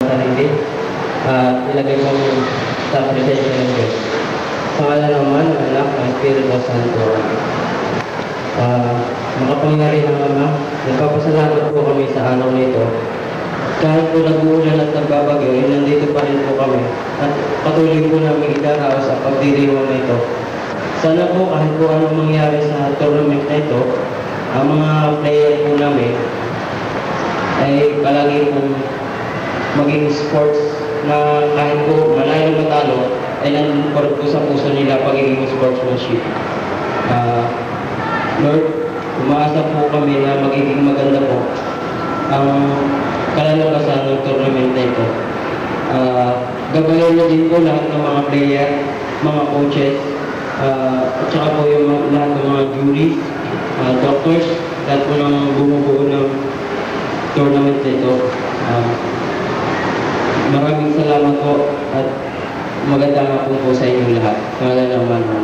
sarili at ilagay mo sa presensya ng Diyos. Pangalan naman ng Anak ng Espiritu Santo. Makapangyari ng Ama, nagpapasalamat po kami sa araw nito. Kahit po nag-uulan at nagbabagyo, nandito pa rin po kami at patuloy po namin idaraos sa pagdiriwang na ito. Sana po kahit po anong mangyari sa tournament na ito, ang mga player po namin ay palagi pong maging sports na kahit po malayo matalo ay nandun po sa puso nila pagiging sportsmanship. Lord, umaasa po kami na magiging maganda po ang kalalabasan ng tournament na ito. Gabayan na din po lahat ng mga player, mga coaches, at saka po yung lahat ng mga juries, doctors, lahat po ng bumubuo ng tournament na ito. Maraming salamat po at maganda nga po sa inyong lahat. Pangalan ng Ama,